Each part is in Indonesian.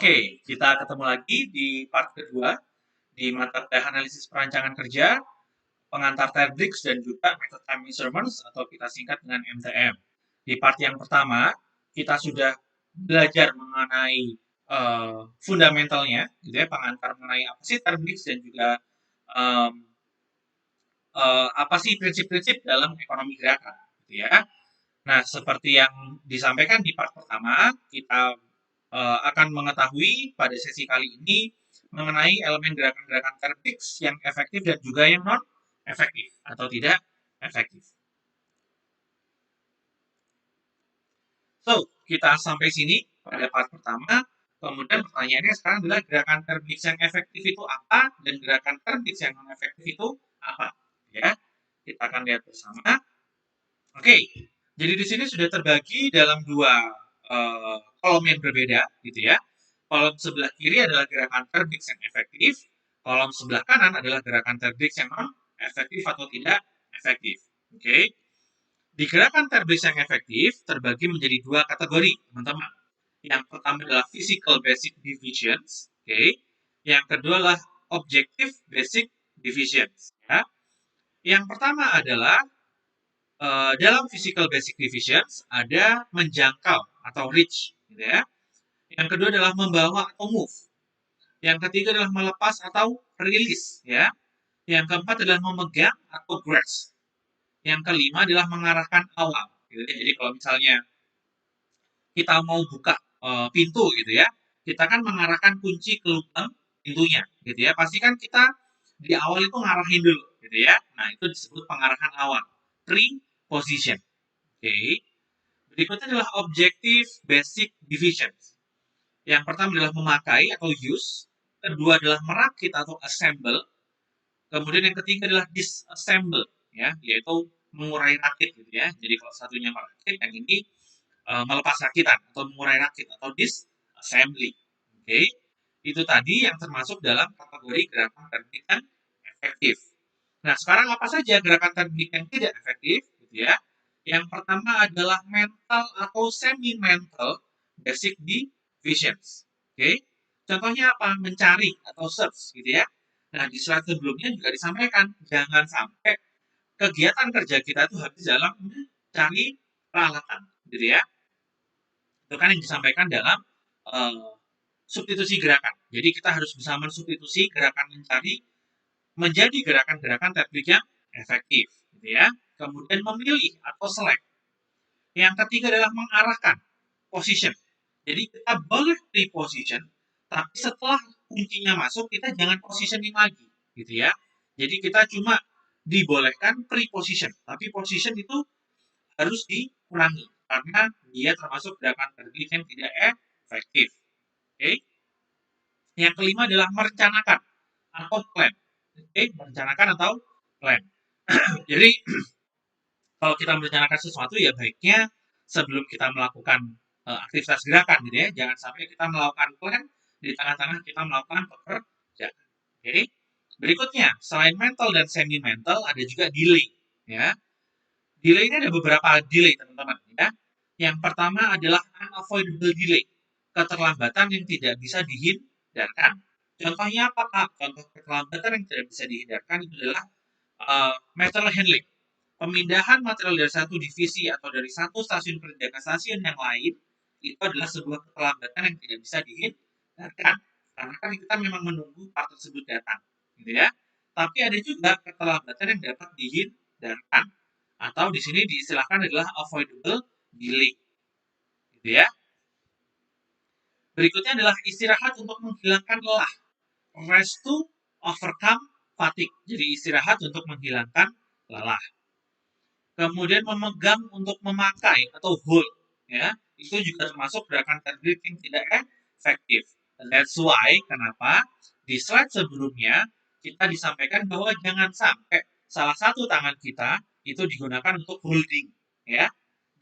Oke, kita ketemu lagi di part kedua di mata kuliah analisis perancangan kerja, pengantar Terbrix dan juga method time measurements atau kita singkat dengan MTM. Di part yang pertama, kita sudah belajar mengenai fundamentalnya, gitu ya, pengantar mengenai apa sih Terbrix dan juga em, apa sih prinsip-prinsip dalam ekonomi gerakan, gitu ya. Nah, seperti yang disampaikan di part pertama, kita akan mengetahui pada sesi kali ini mengenai elemen gerakan-gerakan Terbrix yang efektif dan juga yang non efektif atau tidak efektif. So, kita sampai sini pada part pertama. Kemudian pertanyaannya sekarang adalah gerakan Terbrix yang efektif itu apa dan gerakan Terbrix yang non efektif itu apa? Ya, kita akan lihat bersama. Oke, jadi di sini sudah terbagi dalam dua kolom yang berbeda, gitu ya. Kolom sebelah kiri adalah gerakan Terbrix yang efektif, kolom sebelah kanan adalah gerakan Terbrix yang non efektif atau tidak efektif. Oke, di gerakan Terbrix yang efektif terbagi menjadi dua kategori, teman-teman. Yang pertama adalah physical basic divisions, oke. Yang kedua adalah objective basic divisions. Ya. Yang pertama adalah dalam physical basic divisions ada menjangkau atau reach, gitu ya. Yang kedua adalah membawa atau move. Yang ketiga adalah melepas atau release, ya. Yang keempat adalah memegang atau grasp. Yang kelima adalah mengarahkan awal. Gitu ya. Jadi kalau misalnya kita mau buka pintu, gitu ya, kita kan mengarahkan kunci ke lubang pintunya, gitu ya. Pasti kan kita di awal itu ngarahin dulu, gitu ya. Nah itu disebut pengarahan awal, pre-position. Oke. Berikutnya adalah objective basic divisions. Yang pertama adalah memakai atau use, kedua adalah merakit atau assemble, kemudian yang ketiga adalah disassemble, ya, yaitu mengurai rakit, gitu ya. Jadi kalau satunya merakit, yang ini melepas rakitan atau mengurai rakit atau disassembly. Oke, itu tadi yang termasuk dalam kategori gerakan teknik yang efektif. Nah, sekarang apa saja gerakan teknik yang tidak efektif, gitu ya? Yang pertama adalah mental atau semi-mental basic divisions. Oke, contohnya apa? Mencari atau search, gitu ya. Nah, di slide sebelumnya juga disampaikan, jangan sampai kegiatan kerja kita itu habis dalam mencari peralatan, gitu ya. Itu kan yang disampaikan dalam uh, substitusi gerakan. Jadi kita harus bisa mensubstitusi gerakan mencari menjadi gerakan-gerakan teknik yang efektif, gitu ya. Kemudian memilih atau select. Yang ketiga adalah mengarahkan, position. Jadi kita boleh pre-position, tapi setelah kuncinya masuk kita jangan positioning lagi, gitu ya. Jadi kita cuma dibolehkan pre-position, tapi position itu harus dikurangi karena dia termasuk gerakan teknik yang tidak efektif. Oke. Yang kelima adalah merencanakan atau plan. Oke, merencanakan atau plan. Jadi kalau kita merencanakan sesuatu ya baiknya sebelum kita melakukan aktivitas gerakan, gitu ya. Jangan sampai kita melakukan plan di tengah-tengah kita melakukan pekerjaan. Oke. Berikutnya, selain mental dan semi mental ada juga delay, ya. Delay ini ada beberapa delay, teman-teman, ya. Yang pertama adalah unavoidable delay, keterlambatan yang tidak bisa dihindarkan. Contohnya apa, Kak? Contoh keterlambatan yang tidak bisa dihindarkan itu adalah material handling. Pemindahan material dari satu divisi atau dari satu stasiun kerja ke stasiun yang lain itu adalah sebuah keterlambatan yang tidak bisa dihindarkan. Karena kan kita memang menunggu part tersebut datang, gitu ya. Tapi ada juga keterlambatan yang dapat dihindarkan atau di sini diistilahkan adalah avoidable delay, gitu ya. Berikutnya adalah istirahat untuk menghilangkan lelah, rest to overcome fatigue. Jadi istirahat untuk menghilangkan lelah. Kemudian memegang untuk memakai atau hold, ya, itu juga termasuk gerakan teknik yang tidak efektif. That's why kenapa di slide sebelumnya kita disampaikan bahwa jangan sampai salah satu tangan kita itu digunakan untuk holding, ya.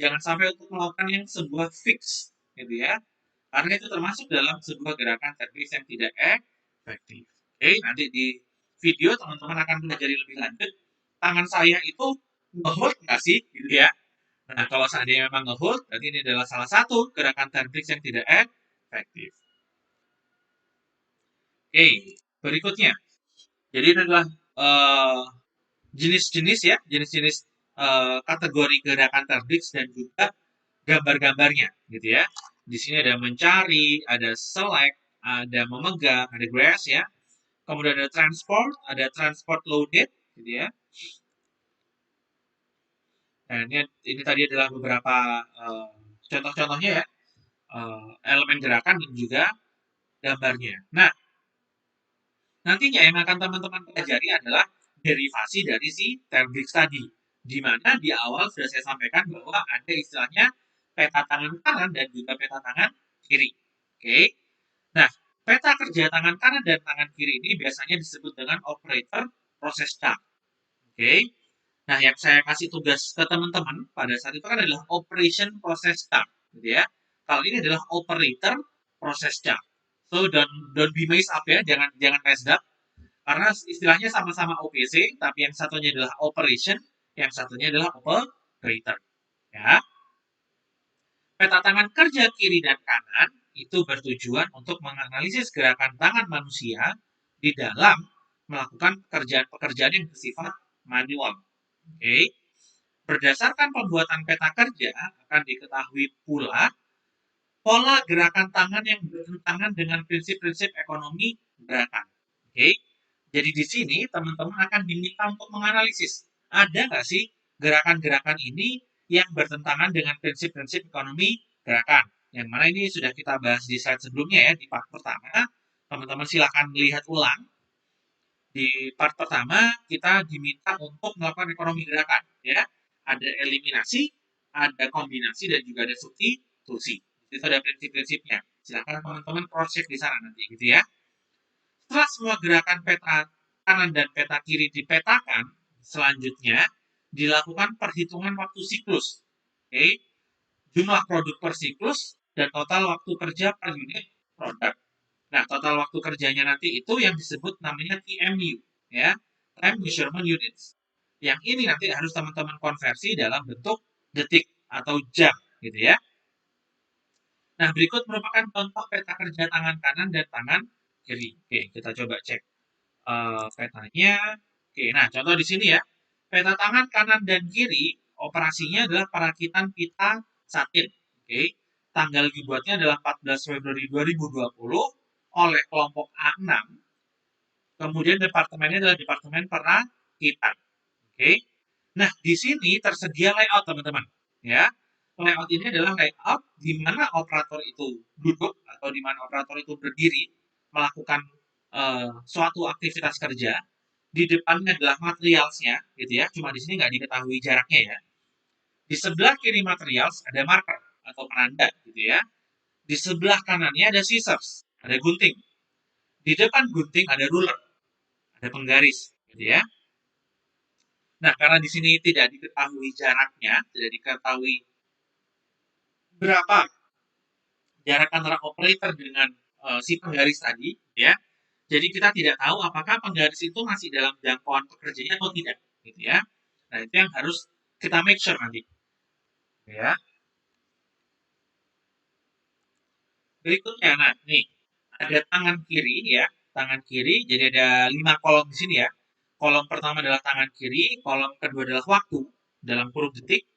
Jangan sampai untuk melakukan yang sebuah fix, gitu ya. Karena itu termasuk dalam sebuah gerakan teknik yang tidak efektif. Oke, nanti di video teman-teman akan belajar lebih lanjut. Tangan saya itu ngehold nggak sih, gitu ya. Nah, kalau seandainya memang ngehold, berarti ini adalah salah satu gerakan teknik yang tidak efektif. Oke, berikutnya. Jadi ini adalah jenis-jenis ya, jenis-jenis kategori gerakan terdix dan juga gambar-gambarnya, gitu ya. Di sini ada mencari, ada select, ada memegang, ada grasp ya. Kemudian ada transport loaded, gitu ya. Dan ini tadi adalah beberapa contoh-contohnya ya, elemen gerakan dan juga gambarnya. Nah, nantinya yang akan teman-teman pelajari adalah derivasi dari si Termbrix tadi. Di mana di awal sudah saya sampaikan bahwa ada istilahnya peta tangan kanan dan juga peta tangan kiri. Oke. Nah, peta kerja tangan kanan dan tangan kiri ini biasanya disebut dengan operator proses chart. Oke. Nah, yang saya kasih tugas ke teman-teman pada saat itu kan adalah operation process chart, gitu ya. Kalau ini adalah operator process chart. So don't be messed up ya, jangan messed up karena istilahnya sama-sama OPC, tapi yang satunya adalah operation, yang satunya adalah operator. Ya, peta tangan kerja kiri dan kanan itu bertujuan untuk menganalisis gerakan tangan manusia di dalam melakukan pekerjaan-pekerjaan yang bersifat manual. Oke. Berdasarkan pembuatan peta kerja akan diketahui pula pola gerakan tangan yang bertentangan dengan prinsip-prinsip ekonomi gerakan. Oke. Jadi di sini teman-teman akan diminta untuk menganalisis, ada nggak sih gerakan-gerakan ini yang bertentangan dengan prinsip-prinsip ekonomi gerakan. Yang mana ini sudah kita bahas di slide sebelumnya ya, di part pertama. Teman-teman silakan melihat ulang. Di part pertama kita diminta untuk melakukan ekonomi gerakan ya. Ada eliminasi, ada kombinasi dan juga ada substitusi. Itu ada prinsip-prinsipnya. Silakan teman-teman cross check di sana nanti gitu ya. Setelah semua gerakan peta kanan dan peta kiri dipetakan, selanjutnya dilakukan perhitungan waktu siklus. Oke, jumlah produk per siklus dan total waktu kerja per unit produk. Nah, total waktu kerjanya nanti itu yang disebut namanya TMU, ya, Time Measurement Units. Yang ini nanti harus teman-teman konversi dalam bentuk detik atau jam, gitu ya. Nah, berikut merupakan contoh peta kerja tangan kanan dan tangan kiri. Oke, kita coba cek petanya. Oke, nah contoh di sini ya. Peta tangan kanan dan kiri operasinya adalah perakitan pita satin. Oke, tanggal dibuatnya adalah 14 Februari 2020 oleh kelompok A6. Kemudian departemennya adalah departemen perakitan. Oke. Nah, di sini tersedia layout teman-teman. Ya, layout ini adalah layout di mana operator itu duduk atau di mana operator itu berdiri melakukan suatu aktivitas kerja. Di depannya adalah materialsnya, gitu ya. Cuma di sini nggak diketahui jaraknya ya. Di sebelah kiri materials ada marker atau penanda, gitu ya. Di sebelah kanannya ada scissors, ada gunting. Di depan gunting ada ruler, ada penggaris, gitu ya. Nah, karena di sini tidak diketahui jaraknya, tidak diketahui berapa jarak antara operator dengan si penggaris tadi, ya. Jadi kita tidak tahu apakah penggaris itu masih dalam jangkauan pekerjanya atau tidak, gitu ya. Nah, itu yang harus kita make sure nanti, ya. Berikutnya, nah, nih ada tangan kiri ya, tangan kiri. Jadi ada 5 kolom di sini ya. Kolom pertama adalah tangan kiri, kolom kedua adalah waktu dalam kurung detik,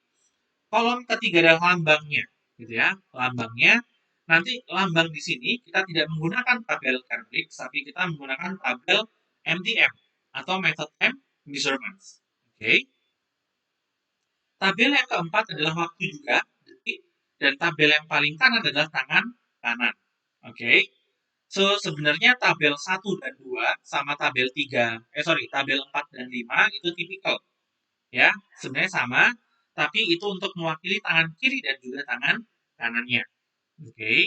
kolom ketiga adalah lambangnya, gitu ya, lambangnya. Nanti lambang di sini kita tidak menggunakan tabel Kermix, tapi kita menggunakan tabel MTM atau Method Time Measurements. Oke. Okay. Tabel yang keempat adalah waktu juga, detik, dan tabel yang paling kanan adalah tangan kanan. Oke. Okay. So, sebenarnya tabel 1 dan 2 sama tabel 3, tabel 4 dan 5 itu tipikal. Ya, sebenarnya sama, tapi itu untuk mewakili tangan kiri dan juga tangan kanannya. Oke. Okay.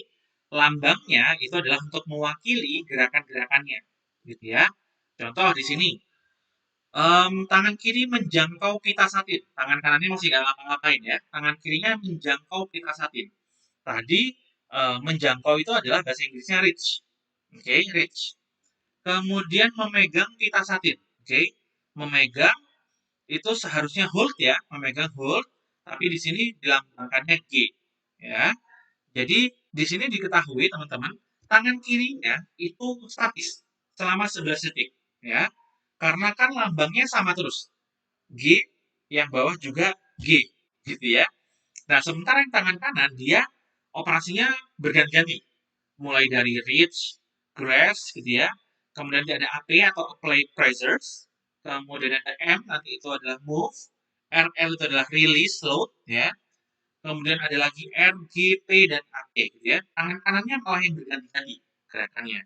Lambangnya itu adalah untuk mewakili gerakan-gerakannya. Gitu ya. Contoh di sini. Tangan kiri menjangkau pita satin. Tangan kanannya masih nggak ngapa-ngapain ya. Tangan kirinya menjangkau pita satin. Tadi menjangkau itu adalah bahasa Inggrisnya reach. Oke, okay, reach. Kemudian memegang pita satin. Oke, okay. Memegang itu seharusnya hold ya, memegang hold. Tapi di sini dilambangkannya G. Ya. Jadi di sini diketahui teman-teman, tangan kirinya itu statis. selama 11 detik, ya. Karena kan lambangnya sama terus. G, yang bawah juga G, gitu ya. Nah, sementara yang tangan kanan dia operasinya berganti-ganti. Mulai dari reach, grasp gitu ya. Kemudian ada AP atau apply pressures. Kemudian ada M, nanti itu adalah move. RL itu adalah release load ya. Kemudian ada lagi R, G, P, dan AP gitu ya. Tangan kanannya malah yang berganti-ganti gerakannya.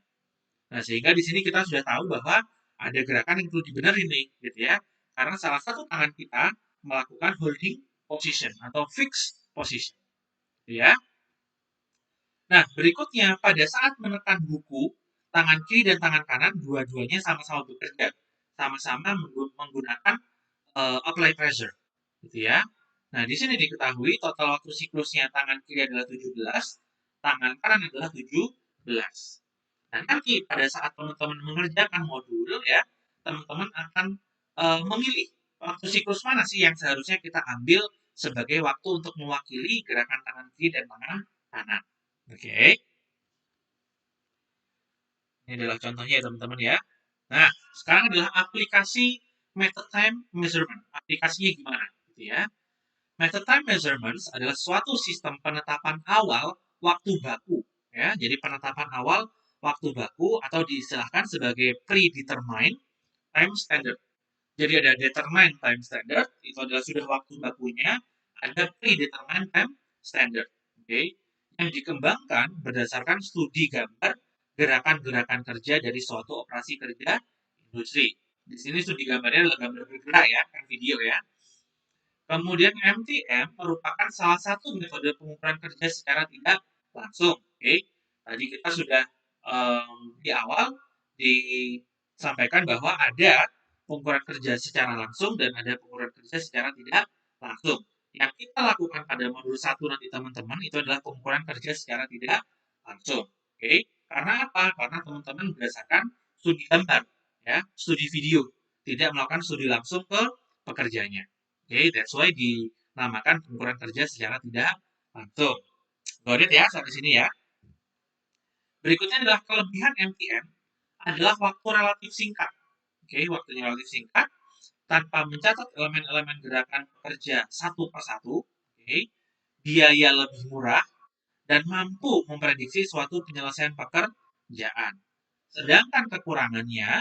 Nah, sehingga di sini kita sudah tahu bahwa ada gerakan yang perlu dibenerin nih, gitu ya. Karena salah satu tangan kita melakukan holding position atau fixed position, gitu ya. Nah, berikutnya pada saat menekan buku, tangan kiri dan tangan kanan dua-duanya sama-sama bekerja, sama-sama menggunakan apply pressure, gitu ya. Nah, di sini diketahui total waktu siklusnya tangan kiri adalah 17, tangan kanan adalah 17. Nah, nanti pada saat teman-teman mengerjakan modul ya, teman-teman akan memilih waktu siklus mana sih yang seharusnya kita ambil sebagai waktu untuk mewakili gerakan tangan kiri dan tangan kanan. Oke, ini adalah contohnya ya teman-teman ya. Nah, sekarang adalah aplikasi method time measurement. Aplikasinya gimana? Gitu ya. Method time measurements adalah suatu sistem penetapan awal waktu baku. Ya, jadi penetapan awal waktu baku atau diistilahkan sebagai predetermined time standard. Jadi ada determined time standard, itu adalah sudah waktu bakunya, ada predetermined time standard. Oke, yang dikembangkan berdasarkan studi gambar gerakan-gerakan kerja dari suatu operasi kerja industri. Di sini studi gambarnya adalah gambar bergerak ya, kan video ya. Kemudian MTM merupakan salah satu metode pengukuran kerja secara tidak langsung. Oke, tadi kita sudah di awal disampaikan bahwa ada pengukuran kerja secara langsung dan ada pengukuran kerja secara tidak langsung. Yang kita lakukan pada modul 1 nanti teman-teman itu adalah pengukuran kerja secara tidak langsung. Oke, karena apa? Karena teman-teman berdasarkan studi gambar, ya, studi video, tidak melakukan studi langsung ke pekerjanya. Oke, that's why dinamakan pengukuran kerja secara tidak langsung. Got it ya sampai sini ya. Berikutnya adalah kelebihan MTM adalah waktu relatif singkat. Oke, waktunya relatif singkat tanpa mencatat elemen-elemen gerakan pekerja satu persatu. Oke, biaya lebih murah dan mampu memprediksi suatu penyelesaian pekerjaan. Sedangkan kekurangannya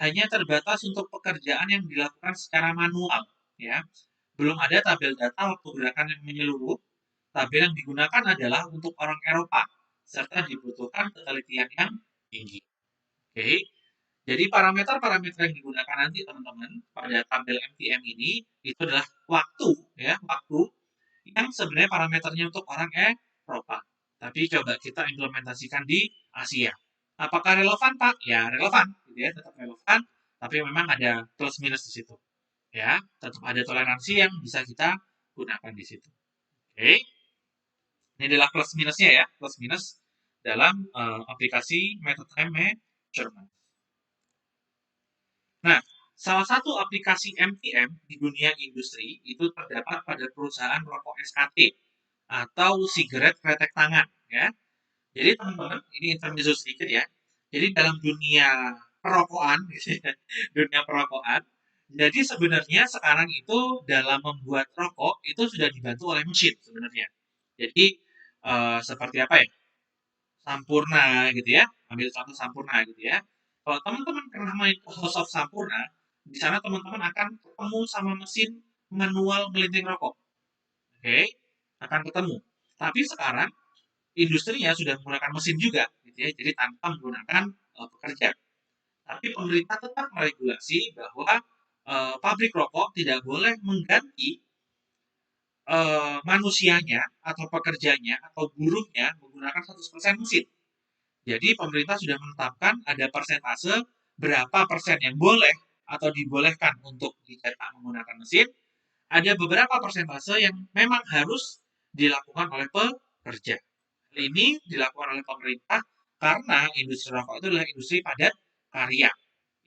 hanya terbatas untuk pekerjaan yang dilakukan secara manual, ya. Belum ada tabel data waktu gerakan yang menyeluruh. Tabel yang digunakan adalah untuk orang Eropa, serta dibutuhkan ketelitian yang tinggi. Oke, jadi parameter-parameter yang digunakan nanti teman-teman pada tabel MTM ini itu adalah waktu, ya, waktu yang sebenarnya parameternya untuk orang Eropa. Tapi coba kita implementasikan di Asia. Apakah relevan, Pak? Ya, relevan, gitu ya, tetap relevan, tapi memang ada plus minus di situ. Ya, tetap ada toleransi yang bisa kita gunakan di situ. Oke. Ini adalah plus minusnya ya, plus minus dalam aplikasi method time measurement. Nah, salah satu aplikasi MTM di dunia industri itu terdapat pada perusahaan rokok SKT atau sigaret kretek tangan ya. Jadi teman-teman, ini intermezzo sedikit ya. Jadi dalam dunia perokokan, dunia perokokan, jadi sebenarnya sekarang itu dalam membuat rokok itu sudah dibantu oleh mesin sebenarnya. Jadi seperti apa ya? Sampurna gitu ya. Ambil contoh Sampurna gitu ya. Kalau teman-teman pernah main ke House of Sampurna, di sana teman-teman akan ketemu sama mesin manual melinting rokok. Oke, akan ketemu. Tapi sekarang industrinya sudah menggunakan mesin juga, gitu ya. Jadi tanpa menggunakan pekerja. Tapi pemerintah tetap meregulasi bahwa pabrik rokok tidak boleh mengganti manusianya atau pekerjanya atau buruhnya menggunakan 100% mesin. Jadi pemerintah sudah menetapkan ada persentase berapa persen yang boleh atau dibolehkan untuk dicetak menggunakan mesin. Ada beberapa persentase yang memang harus dilakukan oleh pekerja. Hal ini dilakukan oleh pemerintah karena industri rokok itu adalah industri padat karya.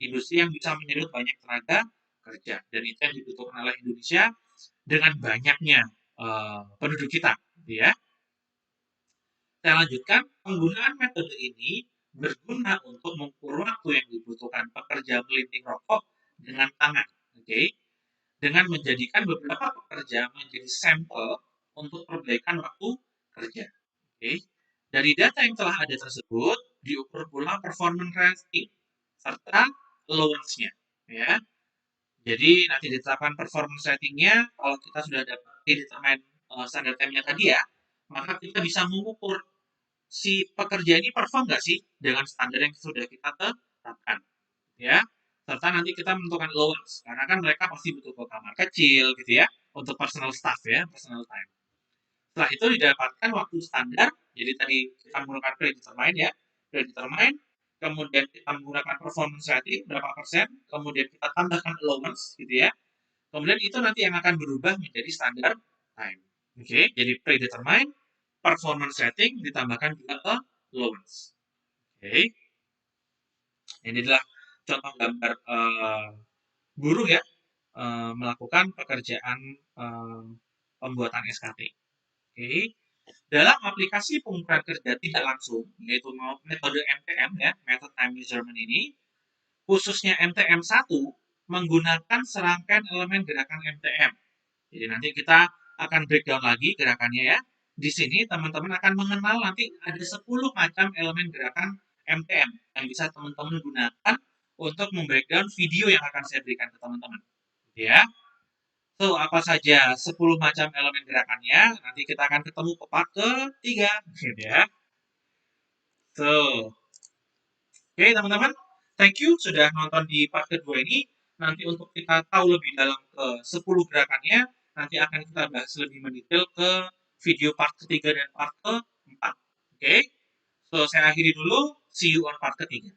Industri yang bisa menyedot banyak tenaga kerja. Dan itu yang dibutuhkan oleh Indonesia dengan banyaknya penduduk kita. Gitu ya. Saya lanjutkan, penggunaan metode ini berguna untuk mengukur waktu yang dibutuhkan pekerja melinting rokok dengan tangan. Oke, dengan menjadikan beberapa pekerja menjadi sampel untuk perbaikan waktu kerja. Oke, dari data yang telah ada tersebut diukur pula performance rating serta allowance-nya. Ya, jadi nanti ditetapkan performance ratingnya kalau kita sudah dapat determine standar time-nya tadi ya, maka kita bisa mengukur si pekerja ini perform nggak sih dengan standar yang sudah kita tetapkan, ya. Serta nanti kita menentukan allowance, karena kan mereka pasti butuh ke kamar kecil gitu ya, untuk personal staff ya, personal time. Setelah itu didapatkan waktu standar, jadi tadi kita menggunakan predetermine ya, predetermine, kemudian kita menggunakan performance rating berapa persen, kemudian kita tambahkan allowance gitu ya, kemudian itu nanti yang akan berubah menjadi standar time. Oke, jadi predetermine, performance rating ditambahkan juga allowance. Oke, ini adalah contoh gambar buruh ya, melakukan pekerjaan pembuatan SKT. Oke, dalam aplikasi pengukuran kerja tidak langsung, yaitu metode MTM ya, Method Time Measurement ini, khususnya MTM1 menggunakan serangkaian elemen gerakan MTM. Jadi nanti kita akan breakdown lagi gerakannya ya. Di sini teman-teman akan mengenal nanti ada 10 macam elemen gerakan MTM yang bisa teman-teman gunakan untuk membreakdown video yang akan saya berikan ke teman-teman. Ya. So, apa saja 10 macam elemen gerakannya? Nanti kita akan ketemu ke part ketiga. Gitu ya. So, oke teman-teman. Thank you sudah nonton di part kedua ini. Nanti untuk kita tahu lebih dalam ke 10 gerakannya, nanti akan kita bahas lebih mendetail ke video part ketiga dan part keempat. Oke, so saya akhiri dulu. See you on part ketiga.